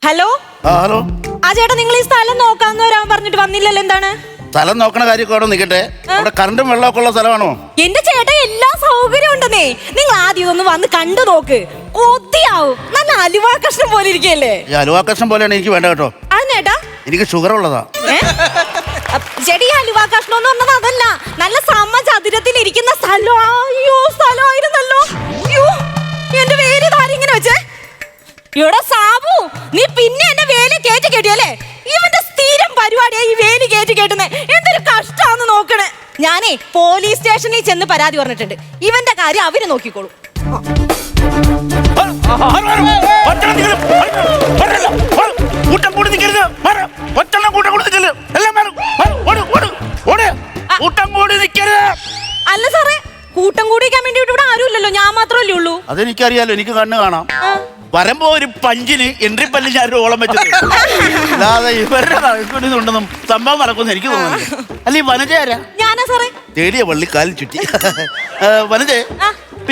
Hello hello. ആ ചേട്ടാ, നിങ്ങൾ ഈ സ്ഥലം നോക്കാന്ന് വരാൻ പറഞ്ഞിട്ട് വന്നില്ലല്ലോ, എന്താണ്? സ്ഥലം നോക്കണ കാര്യമൊക്കെ അവിടെ നിൽക്കട്ടെ. അവിടെ കറണ്ടും വെള്ളമൊക്കെ ഉള്ള സ്ഥലമാണോ? എന്റെ ചേട്ടാ, എല്ലാ സൗകര്യം ഉണ്ടെന്നേ. നിങ്ങൾ ആദ്യം ഒന്ന് വന്ന് കണ്ടു നോക്ക്. കൊതിയാവും. നല്ല അലുവ കഷ്ണം പോലെ ഇരിക്കല്ലേ? ഈ അലുവ കഷ്ണം പോലെയാണ് എനിക്ക് വേണ്ട കേട്ടോ. അതിനേട്ടാ എനിക്ക് ഷുഗർ ഉള്ളതാ. ചെടി അലുവ കഷ്ണം എന്ന് പറഞ്ഞത് അതല്ല, നല്ല സമചതുരത്തിൽ ഇരിക്കുന്ന സ്ഥലം. അയ്യോ, സ്ഥലമായിരുന്നല്ലോ. അയ്യോ, എന്റെ വേര് ഇങ്ങനെ വെച്ചേ. ഇവിടെ സാബു, നീ പിന്നെ എന്നെ വേലി കയറ്റി കെട്ടിയല്ലേ? ഇവന്റെ സ്ഥിരം പരിപാടിയാ ഈ വേലി കയറ്റി കെട്ടുന്നേ. എന്തൊരു കഷ്ടാന്ന് നോക്കണേ. ഞാനേ പോലീസ് സ്റ്റേഷനിൽ ചെന്ന് പരാതി പറഞ്ഞിട്ടുണ്ട്. ഇവന്റെ കാര്യം അവര് നോക്കിക്കോളൂ. അല്ല സാറേ, കൂട്ടം കൂടിക്കാൻ വേണ്ടി ഇവിടെ ആരും ഇല്ലല്ലോ, ഞാൻ മാത്രമല്ലേ ഉള്ളൂ. അതെനിക്കറിയാലോ, എനിക്ക് കണ്ണ് കാണാം. വരുമ്പോ ഒരു പഞ്ചിന് എൻട്രി പല്ല് ഞാൻ ഒരു ഓളം വെച്ചത്. അല്ലാതെ ഇവരുടെ ഉണ്ടെന്നും സംഭവം നടക്കുമെന്ന് എനിക്ക് തോന്നുന്നു. അല്ല, ഈ വനജ ആരാ? ഞാനാ സാറേ. തേടിയ വള്ളി കാലിൽ ചുറ്റി. വനജേ,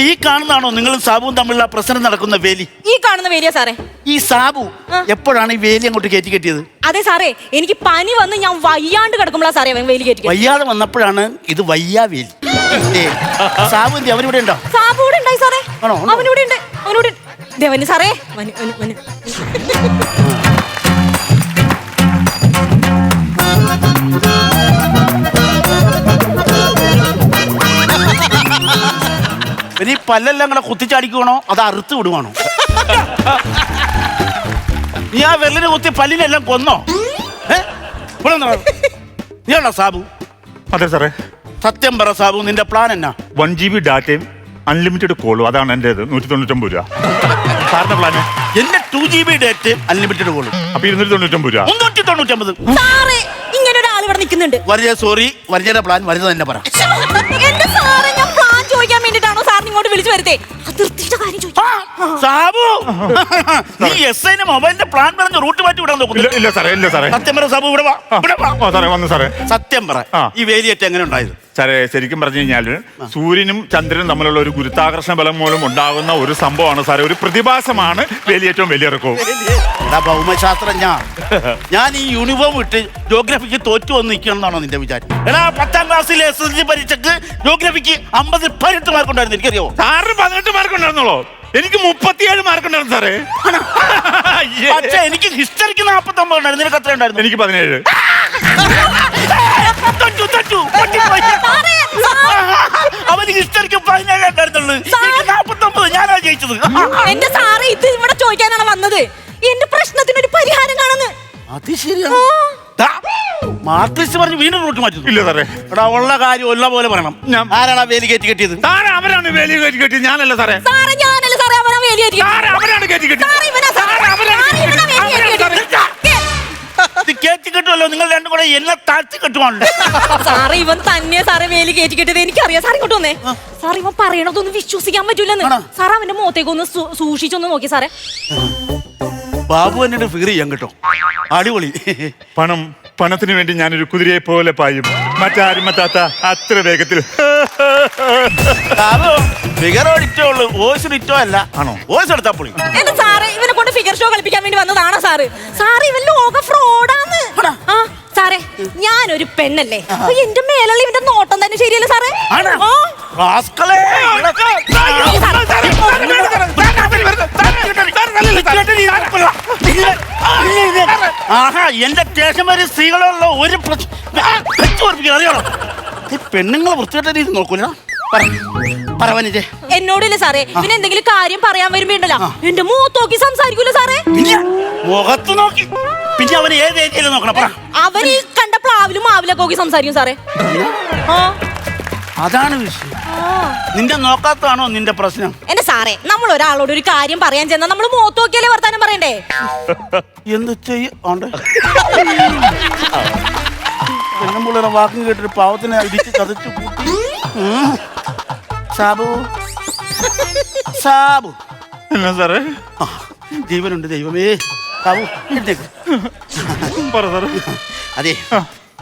ഈ കാണുന്നതാണോ നിങ്ങളും സാബുവും തമ്മിലുള്ള പ്രശ്നം നടക്കുന്ന വേലി? ഈ കാണുന്ന വേലിയാ സാറേ. ഈ സാബു എപ്പോഴാണ് ഈ വേലി അങ്ങോട്ട് കയറ്റി കെട്ടിയത്? അതെ സാറേ, എനിക്ക് പനി വന്ന് ഞാൻ വയ്യാണ്ട് കിടക്കുമ്പോഴാ സാറേ വേലി കയറ്റി. വയ്യാതെ വന്നപ്പോഴാണ് ഇത് വയ്യാ വേലി. സാബു എന്തി അവരിവിടെ ഉണ്ടോ? സാബു ഇവിടെ ഉണ്ടായി സാറേ. അവനിവിടെ ഉണ്ട്, അവനോട് ദേവന് സാറേ. ഈ പല്ലെല്ലാം കൂടെ കുത്തിച്ചാടിക്കുവാണോ അത് അറുത്ത് വിടുവാണോ? നീ ആ വെള്ളിനെ കുത്തി പല്ലിനെല്ലാം കൊന്നോ? നീയാണോ സാബു? അതെ സാറേ. സത്യം പറ സാബു, നിന്റെ പ്ലാൻ എന്നാ? 1 GB ഡാറ്റയും അൺലിമിറ്റഡ് കോളും, അതാണ് എന്റേത്. 199 രൂപ. സാറിന്റെ പ്ലാന്? എന്റെ 2 GB ഡേറ്റ് അൺലിമിറ്റഡ് കോളും. അപ്പൊ 299 രൂപ. 399. സാറേ, ഇങ്ങനെ ഒരാൾ ഇവിടെ നിൽക്കുന്നുണ്ട്. വരിക, സോറി, വരികയുടെ പ്ലാൻ വരുന്നത് തന്നെ പറ. എന്റെ സാറേ, ഞാൻ പ്ലാൻ ചോദിക്കാൻ വേണ്ടിട്ടാണോ സാറിന് ഇങ്ങോട്ട് വിളിച്ചു വരുത്തേ? അതിർത്തിയുടെ കാര്യം ചോദിക്കാം. സാബു, നീ എസ്ഐന് മൊബൈലിന്റെ പ്ലാൻ പറഞ്ഞ് റൂട്ട് മാറ്റി വിടാൻ നോക്കുന്നു. ഇല്ല സാറേ, ഇല്ല സാറേ. സത്യം പറ സാബു, ഇവിടെ വാ. സാറേ വന്നു സാറേ. സത്യം പറ, ഈ വേലിയേറ്റം എങ്ങനെ ഉണ്ടായത്? സാറേ, ശരിക്കും പറഞ്ഞു കഴിഞ്ഞാല് സൂര്യനും ചന്ദ്രനും തമ്മിലുള്ള ഒരു ഗുരുത്വാകർഷണ ബലം മൂലം ഉണ്ടാകുന്ന ഒരു സംഭവമാണ് സാറേ, ഒരു പ്രതിഭാസമാണ് വേലിയേറ്റവും വലിയിറക്കവും. ഭൗമശാസ്ത്രജ്ഞ, ഞാൻ ഈ യൂണിഫോം ഇട്ട് ജോഗ്രഫിക്ക് തോറ്റു വന്ന് നിൽക്കണമെന്നാണോ നിന്റെ വിചാരം? എടാ, 10ാം ക്ലാസ്സിലെ SSLC പരീക്ഷക്ക് ജോഗ്രഫിക്ക് 50 18 മാർക്ക് ഉണ്ടായിരുന്നു, എനിക്കറിയോ? സാറിന് 18 മാർക്ക് ഉണ്ടായിരുന്നുള്ളൂ. എനിക്ക് 37 മാർക്ക് ഉണ്ടായിരുന്നു സാറേ. പക്ഷേ എനിക്ക് ഹിസ്റ്ററിക്ക് 49 ഉണ്ടായിരുന്നു. നിനക്ക് എത്ര ഉണ്ടായിരുന്നു? എനിക്ക് 17. അവന് ഹിസ്റ്ററിക്ക് 17 ഉണ്ടായിരുന്നുള്ളൂ. 49. ഞാനാ ജയിച്ചത്. എന്റെ സാറേ, ഇത് ഇവിടെ ചോദിക്കാനാണ് വന്നത്. എന്റെ പ്രശ്നത്തിനൊരു പരിഹാരം കാണുന്നു. അത് ശരിയാണ്. മാർക്ക് ലിസ്റ്റ് പറഞ്ഞ് വീണ്ടും റൂട്ട് മാറ്റുന്നു. ഇല്ല സാറേ. എടാ, ഉള്ള കാര്യം ഉള്ള പോലെ പറയണം. ആരാണ് വേലി കയറ്റി കെട്ടിയത്? സാറേ, അവരാണ് വേലി കയറ്റി കെട്ടിയത്, ഞാനല്ല സാറേ. സാറേ, ഞാനല്ല സാറേ, അവനാ വേലി കയറ്റി. അവരാണ് കയറ്റി കെട്ടിയത്. കയറ്റി കെട്ടുമല്ലോ, നിങ്ങൾ രണ്ടും കൂടെ എന്നെ താഴ്ത്തി കെട്ടുവാണല്ലോ. സാറേ, ഇവൻ തന്നെ സാറേ വേലി കയറ്റി കെട്ടിയത് എനിക്കറിയാം. സാറേ, ഇങ്ങോട്ട് വന്നേ. സാർ, ഇവൻ പറയണതൊന്നും വിശ്വസിക്കാൻ പറ്റൂലെന്ന്. സാർ, അവന്റെ മുഖത്തേക്കൊന്ന് സൂക്ഷിച്ചൊന്ന് നോക്കി സാറേ. ബാബു എന്നോട് ഫിഗർ ചെയ്യാൻ കേട്ടോ, അടിപൊളി. പണത്തിന് വേണ്ടി ഞാനൊരു കുതിരയെ പോലെ പായും, മറ്റാരും എത്താത്ത അത്ര വേഗത്തിൽ. ഫിഗർ ഇറ്റോ ഉള്ളു, വോയിസ് ഇറ്റോ അല്ല. ആണോ? വോയിസ് എടുത്താ പൊളി. എന്റെ സാറേ, ഇവനെ കൊണ്ട് ഫിഗർ ഷോ കളിപ്പിക്കാൻ വേണ്ടി വന്നതാണോ സാറ്? സാറ് ഇവൻ ലോക ഫ്രോഡാന്ന്. സാറേ, ഞാനൊരു പെണ്ണല്ലേ, എന്റെ മേലുള്ള ഇവന്റെ നോട്ടം തന്നെ ശരിയല്ല സാറേ. ആഹാ, എന്റെ സ്റ്റേഷൻ വരെ സ്ത്രീകളുള്ള ഒരു അറിയാമോ? ഈ പെണ്ണുങ്ങളെ വൃത്തികെട്ട രീതി നോക്കൂല. എന്നോടില്ല സാറേ, പിന്നെ എന്തെങ്കിലും കാര്യം പറയാൻ വരുമ്പോ ഉണ്ടല്ലോ, എന്റെ മുഖത്ത് നോക്കി സംസാരിക്കൂല സാറേ. മുഖത്ത് നോക്കി? പിന്നെ അവന് ഏത് ഏരിയയിൽ നോക്കണം? അവൻ ഈ കണ്ട പ്ലാവിലും മാവിലൊക്കെ നോക്കി സംസാരിക്കും സാറേ. അതാണ് വിഷയം. നിന്റെ നോക്കാത്തതാണോ നിന്റെ പ്രശ്നം? എന്റെ സാറേ, നമ്മൾ ഒരാളോട് ഒരു കാര്യം പറയാൻ ചെന്നാൽ നമ്മൾ മുഖത്ത് നോക്കിയാലേ വർത്താനം പറയണ്ടേ? എന്ത് ചെയ്യണ്ട് പെണ്ണുമ്പിള്ളേരെ വാക്കും കേട്ടിട്ട് പാവത്തിനെ ഇടിച്ച് ചതച്ചു കൂട്ടി. സാബു, സാബു. എന്നാ സാറേ? ജീവനുണ്ട് ദൈവമേ. സാബു, അതെ,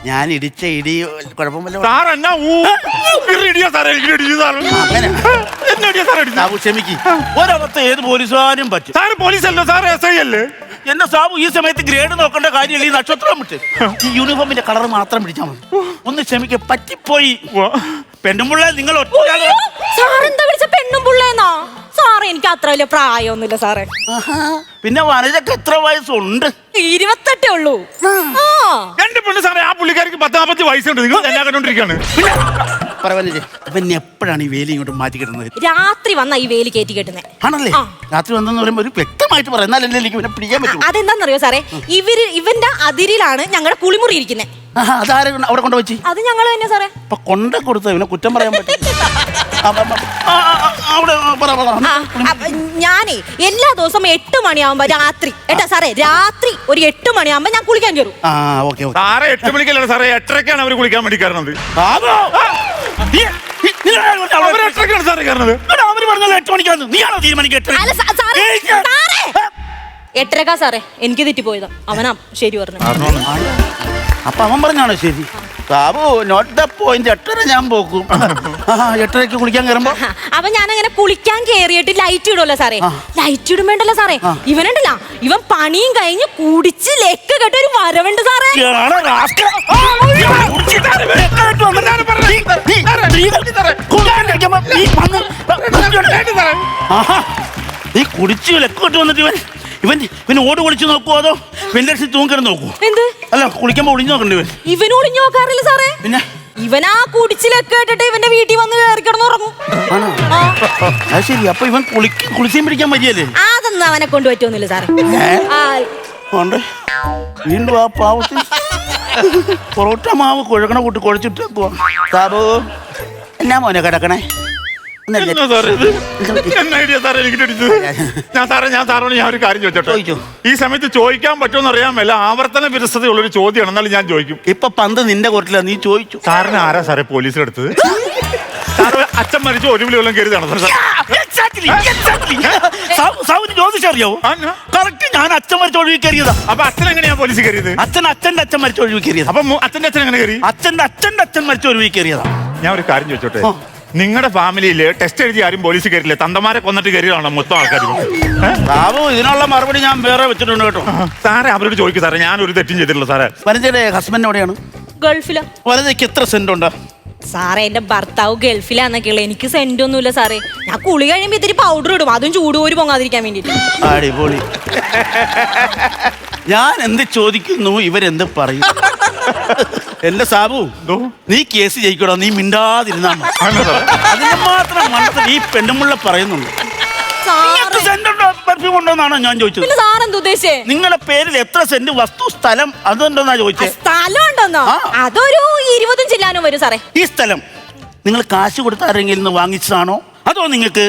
ഞാൻ ഇടിച്ച ഇടി കുഴപ്പമില്ല. ക്ഷമിക്ക്, ഒരവസ്ഥ ഏത് പോലീസുകാരും പറ്റും. പോലീസല്ലോ സാർ, SI അല്ലേ? എന്റെ സാബു ഈ സമയത്ത് ഗ്രേഡ് നോക്കേണ്ട കാര്യമില്ല, ഈ നക്ഷത്രം വിട്ട് ഈ യൂണിഫോമിന്റെ കളർ മാത്രം പിടിച്ചാൽ മതി. ഒന്ന് ക്ഷമിക്ക, പറ്റിപ്പോയി. പെണ്ണുമ്പുള്ള നിങ്ങൾ ഒറ്റയാള്. സാറെന്താ വിളിച്ച പെണ്ണും പുള്ളേന്നാ? സാറേ എനിക്ക് അത്ര വലിയ പ്രായമൊന്നുമില്ല സാറേ. പിന്നെ വനജക്ക് എത്ര വയസ്സുണ്ട്? 28 ഉള്ളൂ. എന്റെ പെണ്ണ് സാറേ, ആ പുള്ളിക്കാരിക്ക് 10-50 വയസ്സുണ്ട്. നിങ്ങൾ എല്ലാം കണ്ടോണ്ടിരിക്കാണ്. പിന്നെ എപ്പോഴാണ് ഈ വേലി ഇങ്ങോട്ട് മാറ്റി കിട്ടുന്നത്? രാത്രി വന്നാ ഈ വേലി കയറ്റി കെട്ടുന്നേ. ആണല്ലേ? രാത്രി വന്നെന്ന് പറയുമ്പോ ഒരു വ്യക്തമായിട്ട് പറയാം, എന്നാലല്ലേ എനിക്ക് പിന്നെ പിടിക്കാൻ പറ്റും. അതെന്താന്നറിയോ സാറേ, ഇവന്റെ അതിരിലാണ് ഞങ്ങളുടെ കുളിമുറി ഇരിക്കുന്നത്. അതാരെ അവിടെ കൊണ്ടുവച്ച്? അത് ഞങ്ങൾ തന്നെ സാറേ. അപ്പൊ കൊണ്ട കൊടുത്ത ഇവനെ കുറ്റം പറയാൻ പറ്റും? ഞാനേ എല്ലാ ദിവസവും 8 മണിയാവുമ്പോ രാത്രി ഏട്ടാ സാറേ, രാത്രി ഒരു 8 മണിയാവുമ്പോ ഞാൻ കുളിക്കാൻ കയറും. സാറേ 8 മണിക്കല്ല സാറേ, 8:30ക്കാണ് അവർ കുളിക്കാൻ വേണ്ടി കയറുന്നത്. അവര് 8:30ക്കാണ് സാറേ കയറുന്നത്. അവര് പറഞ്ഞല്ലോ 8 മണിക്കാന്ന്. നീയാണോ തീരുമാനിക്കുക? 8:30 സാറേ, എനിക്ക് തെറ്റിപ്പോയതാ. അവനാ ശരി പറഞ്ഞു. അപ്പൊ അവൻ പറഞ്ഞാണോ ശരി? Sabu not the point. 8:30 ഞാൻ പോക്കും. 8:30ക്ക് കുളിക്കാൻ കയറുമ്പോ അപ്പൊ ഞാൻ അങ്ങനെ കുളിക്കാൻ കേറിയിട്ട് ലൈറ്റ് ഇടുമല്ലോ സാറേ. ലൈറ്റ് ഇടുമ്പോണ്ടല്ലോ സാറേ, ഇവനുണ്ടല്ല, ഇവൻ പണിയും കഴിഞ്ഞ് കുടിച്ച് ലെക്ക് കെട്ട ഒരു വരവുണ്ട് സാറേ. നീ കുടിച്ച് ലെക്ക് കെട്ട് വന്നിട്ട് ഇവൻ ഓട് കുളിച്ച് നോക്കുവോ അതോ വെല്ലടിച്ച് തൂങ്ങിക്കിടന്ന് നോക്കൂ? എന്ത്? അല്ല, കുളിക്കുമ്പോ ഒളിഞ്ഞു നോക്കണ്ട. ഇവൻ ഒളിഞ്ഞു നോക്കാറില്ല സാറേ. പിന്നെ ഇവനാ കുടിച്ചിലൊക്കെ ഇട്ടിട്ട് ഇവന്റെ വീട്ടിൽ വന്ന് കയറി കിടന്നുറങ്ങും. അത് ശരി. അപ്പൊ ഇവൻ കുളിച്ചും പിടിക്കാൻ മതിയല്ലേ? അതൊന്നും അവനെ കൊണ്ട് പറ്റുമെന്നില്ല സാറേ. വീണ്ടും ആ പാവത്തിൽ പൊറോട്ട മാവ് കുഴക്കണ കൂട്ടി കുഴച്ചിട്ട് സാബു എന്നാ മോനെ കിടക്കണേ? ഞാൻ ഒരു കാര്യം ചോദിച്ചോട്ടെ. ഈ സമയത്ത് ചോദിക്കാൻ പറ്റുമെന്ന് അറിയാൻ മേല, ആവർത്തന വിരസതയുള്ളൊരു ചോദ്യമാണ്. എന്നാലും ഞാൻ ചോദിക്കും. ഇപ്പൊ പന്ത് നിന്റെ കോർട്ടിലാ, നീ ചോദിച്ചു. സാറിന് ആരാ സാറേ പോലീസിലെടുത്തത്? സാറ് അച്ഛൻ മരിച്ചു ഒരു വിളി വല്ലതും കരുതാണ് സാബുന് ജ്യോതിഷറിയാവോ? കറക്റ്റ്, ഞാൻ അച്ഛൻ മരിച്ച ഒഴിവ് കയറിയതാ. അപ്പൊ അച്ഛൻ എങ്ങനെയാ പോലീസ് കയറിയത്? അച്ഛൻ്റെ അച്ഛൻ മരിച്ച ഒഴിവ് കയറിയത്. അപ്പൊ അച്ഛൻ്റെ അച്ഛൻ എങ്ങനെ കയറി? അച്ഛൻ്റെ അച്ഛൻ മരിച്ച ഒഴിവ് കയറിയതാ. ഞാൻ ഒരു കാര്യം ചോദിച്ചോട്ടെ, നിങ്ങളുടെ ഫാമിലിയില് ടെസ്റ്റ് എഴുതി ആരും പോലീസ് കയറില്ല, തന്തമാരെ കൊന്നിട്ട് കയറിയതാണോ മൊത്തം ആൾക്കാർ? സാബു ഇതിനുള്ള മറുപടി ഞാൻ വേറെ വെച്ചിട്ടുണ്ട് കേട്ടോ. സാറേ അവരോട് ചോദിക്കും സാറേ, ഞാൻ ഒരു തെറ്റും ചെയ്തിട്ടില്ല സാറേ. വനജയുടെ ഹസ്ബൻഡ് എവിടെയാണ്? ഗൾഫിലാ. വനജയ്ക്ക് എത്ര സെന്റ് ഉണ്ട്? സാറേ എന്റെ ഭർത്താവ് ഗൾഫിലാന്നൊക്കെയുള്ള, എനിക്ക് സെന്റ് ഒന്നുമില്ല സാറേ. ഞാൻ കുളി കഴിയുമ്പോ ഇത്തിരി പൗഡർ ഇടും, അതും ചൂടുപോരി പൊങ്ങാതിരിക്കാൻ വേണ്ടിട്ട്. അടിപൊളി. ഞാൻ എന്ത് ചോദിക്കുന്നു ഇവരെന്ത് പറയും? എന്റെ സാബു, നീ കേസ് ജയിക്കണോ? നീ മിണ്ടാതിരുന്നാ അതിന് മാത്രം മനസ്സിൽ ഈ പെണ്ണുമുള്ള പറയുന്നുണ്ട്. പെർഫ്യൂം ഉണ്ടോന്നാണോ ഞാൻ ചോദിച്ചത്? നിങ്ങളുടെ പേരിൽ എത്ര സെന്റ് വസ്തു സ്ഥലം അതുണ്ടോന്നാ ചോദിച്ചത്? സ്ഥലം ഉണ്ടോന്നോ? അതൊരു 20 ചില്ലാനും വരും സാറേ. ഈ സ്ഥലം നിങ്ങൾ കാശ് കൊടുത്ത ആരെങ്കിലും നിന്ന് വാങ്ങിച്ചതാണോ അതോ നിങ്ങൾക്ക്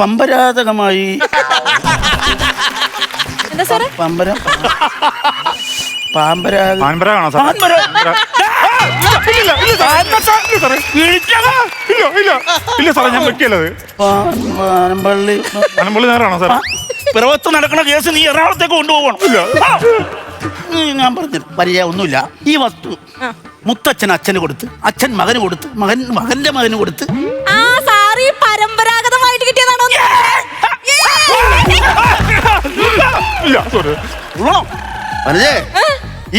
പമ്പരാതകമായി? എന്താ സാറേ? പിറവത്ത് നടക്കുന്ന കേസ് നീ എറണാകുളത്തേക്ക് കൊണ്ടുപോകണം. ഞാൻ പറഞ്ഞു പരിചയം ഒന്നുമില്ല. ഈ വസ്തു മുത്തച്ഛൻ അച്ഛന് കൊടുത്ത്, അച്ഛൻ മകന് കൊടുത്ത്, മകന്റെ മകന് കൊടുത്ത്. പരമ്പരാഗതമായിട്ട് കിട്ടിയതാണോ?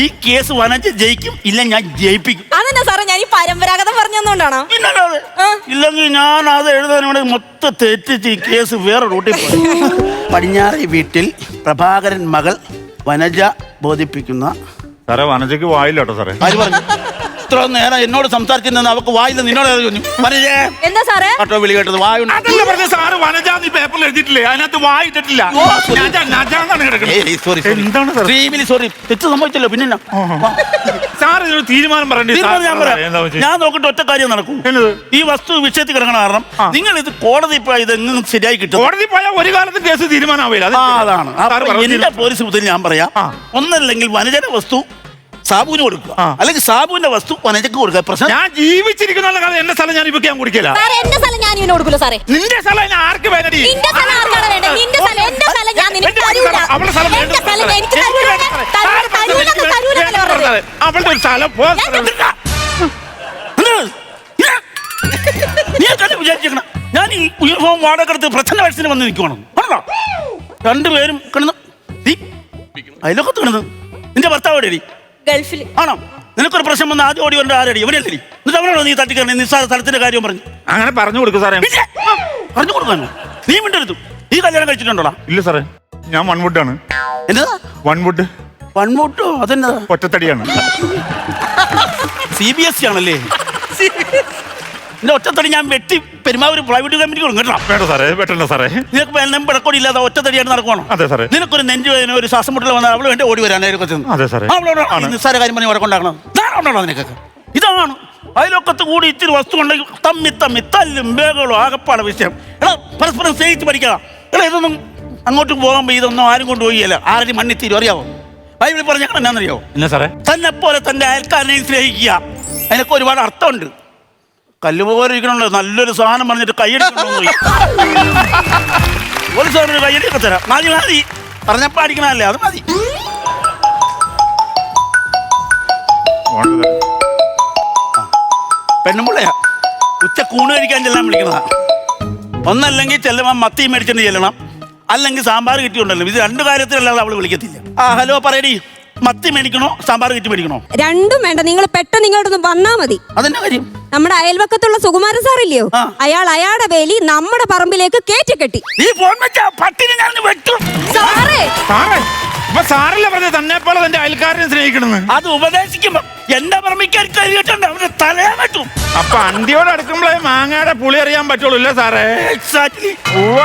ഈ കേസ് വനജ ജയിക്കും, ഇല്ല ഞാൻ ജയിപ്പിക്കും. അതെന്നാ സാറേ, ഞാൻ ഈ പരമ്പരാഗതം പറഞ്ഞോണ്ടാണോ? ഇല്ലെങ്കിൽ ഞാൻ അത് എഴുതാനോട് മൊത്തം തെറ്റിച്ച് ഈ കേസ് വേറെ റൂട്ടിൽ പോയി. പടിഞ്ഞാറേ വീട്ടിൽ പ്രഭാകരൻ മകൾ വനജ ബോധിപ്പിക്കുന്ന. സാറേ വനജയ്ക്ക് വായില്ല കേട്ടോ സാറേ. ആര് പറഞ്ഞു? ഇത്ര നേരം എന്നോട് സംസാരിച്ചിരുന്ന അവക്ക് വായില്ല, നിന്നോട് എന്താ സാറേ കേട്ടോ വിളി കേട്ടത്? വായു സാറ് വനജ നീ പേപ്പറിൽ എഴുതിയിട്ടില്ലേ? അതിനകത്ത് വായിട്ടിട്ടില്ല. സോറി, തെറ്റ് സംഭവിച്ചല്ലോ. പിന്നെ സാർ ഇതിനൊരു തീരുമാനം പറയണ്ടേ? ഞാൻ നോക്കിട്ട് ഒറ്റ കാര്യം നടക്കും. ഈ വസ്തു വിഷയത്തിൽ കിടക്കണ കാരണം നിങ്ങൾ ഇത് കോടതി പോയാൽ ഇതെങ്ങനെ ശരിയായി കിട്ടും? കോടതി പോയാൽ ഒരു കാലത്ത് കേസ് തീരുമാനമാവില്ല. അതാണ് എന്റെ പോലീസ് ബുദ്ധിയിൽ ഞാൻ പറയാം. ഒന്നല്ലെങ്കിൽ വനജയുടെ വസ്തു സാബുവിന് കൊടുക്കുക, അല്ലെങ്കിൽ സാബുവിന്റെ വസ്തു വനജയ്ക്ക് കൊടുക്കുക. പ്രശ്നം ഞാൻ ജീവിച്ചിരിക്കുന്ന കാലം എന്റെ സ്ഥലം ഞാൻ ഇപ്പൊ ഞാൻ കുടിക്കില്ല. എന്റെ സ്ഥലം ഞാൻ ഇവന് കൊടുക്കില്ല സാറേ. നിന്റെ സ്ഥലം ആർക്ക് വേണ്ടി? അവളുടെ ഒരു സ്ഥലം വിചാരിച്ചേക്കണം. ഞാൻ ഈ യൂണിഫോം വാടക എടുത്ത് പ്രശ്ന വയസ്സിന് വന്ന് നിൽക്കണം. രണ്ടുപേരും കിടന്ന് അതിലൊക്കെ വീണത് നിന്റെ ഭർത്താവ് എവിടെയടി? ഗൾഫിൽ. ആണോ? നിനക്കൊരു പ്രശ്നം വന്ന് ആദ്യം ഓടി വരേണ്ട ആരടി? ഇവനല്ലേ? എന്നിട്ട് അവനാണോ നീ തട്ടിക്കറണേ നിസ്സാര സ്ഥലത്തിന്റെ കാര്യം പറഞ്ഞു? അങ്ങനെ പറഞ്ഞു കൊടുക്കും സാറേ. പിന്നെ, പറഞ്ഞു കൊടുക്കാൻ നീ മിണ്ടരുത്. നീ കല്യാണം കഴിച്ചിട്ടുണ്ടോടാ? ഇല്ല സാറേ, ഞാൻ വൺവുഡാണ്. എന്നതാ വൺവുഡ്? വൺവുഡോ? അതെന്നതാ? ഒറ്റത്തടിയാണ്. CBSE ആണല്ലേ? എന്റെ ഒറ്റത്തടി ഞാൻ വെട്ടി പെരുമാവൂർ പ്രൈവറ്റ് കമ്പനി കേട്ടോ. വേണ്ട സാറേ, വെട്ടണ്ട സാറേ. നിനക്ക് പിടക്കോടി ഇല്ലാതെ ഒറ്റത്തടിയായിട്ട് നടക്കുവാണോ? അതെ സാറേ. നിനക്കൊരു നെഞ്ചുവേദന ഒരു ശ്വാസം മുട്ടൽ വന്നാൽ അവള് വേണ്ടി ഓടി വരാൻ അതെ സാറേ. നിസ്സാര കാര്യം പറഞ്ഞ് വഴക്കുണ്ടാക്കണം. ധാരണ നിനക്കൊക്കെ ഇതാണ്. അയലൊക്കത്ത് കൂടി ഇത്തിരി വസ്തു ഉണ്ടെങ്കിൽ തമ്മി തല്ലും ബേഗുകളും ആകപ്പാടെ വിഷയം. എടാ പരസ്പരം സ്നേഹിച്ച് പഠിക്കണം. എടാ ഇതൊന്നും അങ്ങോട്ട് പോകുമ്പോൾ ഇതൊന്നും ആരും കൊണ്ടുപോയില്ല. ആരും മണ്ണി തീരും. അറിയാവോ? ബൈബിളിൽ പറഞ്ഞ എന്നാന്നറിയാവോ? ഇല്ല സാറേ. തന്നെ പോലെ തന്റെ അയൽക്കാരനെ സ്നേഹിക്കുക. അതിനൊക്കെ ഒരുപാട് അർത്ഥമുണ്ട്. കല്ലുപോലെ ഇരിക്കണുണ്ട്. നല്ലൊരു സാധനം പറഞ്ഞിട്ട് കൈയടിക്കണോ? ഒരു സാധനം കൈയടിയൊക്കെ തരാം. മതി പറഞ്ഞപ്പോ അടിക്കണല്ലേ? അത് മതി. പെണ്ണുമ്പിള്ളയാ ഉച്ച കൂണ് കഴിക്കാൻ ചെല്ലാൻ വിളിക്കണതാ. ഒന്നല്ലെങ്കിൽ ചെല്ലുമ്പോൾ മത്തി മേടിച്ചിട്ട് ചെല്ലണം, അല്ലെങ്കിൽ സാമ്പാർ കിട്ടിയുണ്ടല്ലോ. ഇത് രണ്ട് കാര്യത്തിലല്ലാതെ അവള് വിളിക്കത്തില്ല. ഹലോ പറയടി, മത്തി മേടിക്കണോ സാമ്പാർ കിട്ടി മേടിക്കണോ? രണ്ടും വേണ്ട, നിങ്ങൾ പെട്ടെന്ന് ഇങ്ങോട്ടൊന്ന് വന്നാ മതി. അതെന്നാ കാര്യം? നമ്മുടെ അയൽവക്കത്തുള്ള സുകുമാരൻ സാറില്ലയോ, അയാളുടെ വേലി നമ്മുടെ പറമ്പിലേക്ക് കയറ്റി. നീ ഫോൺ വെച്ചാ പട്ടിനെ ഞാൻ വെട്ടും. സാറേ സാറേ, ഇപ്പൊ സാറല്ലേ പറഞ്ഞത് തന്നെ പോലെ തന്റെ അയൽക്കാരനെ സ്നേഹിക്കണമെന്ന്? അത് ഉപദേശിക്കുമ്പോ എന്റെ പറമ്പിക്കാൻ കഴിയിട്ടുണ്ട് അവന്റെ തലയാൻ പറ്റും. അപ്പൊ അന്തിയോട് അടുക്കുമ്പോഴേ മാങ്ങയുടെ പുളി അറിയാൻ പറ്റുള്ളൂ അല്ലേ സാറേ? എക്സാക്ട്ലി. ഉവ്വ.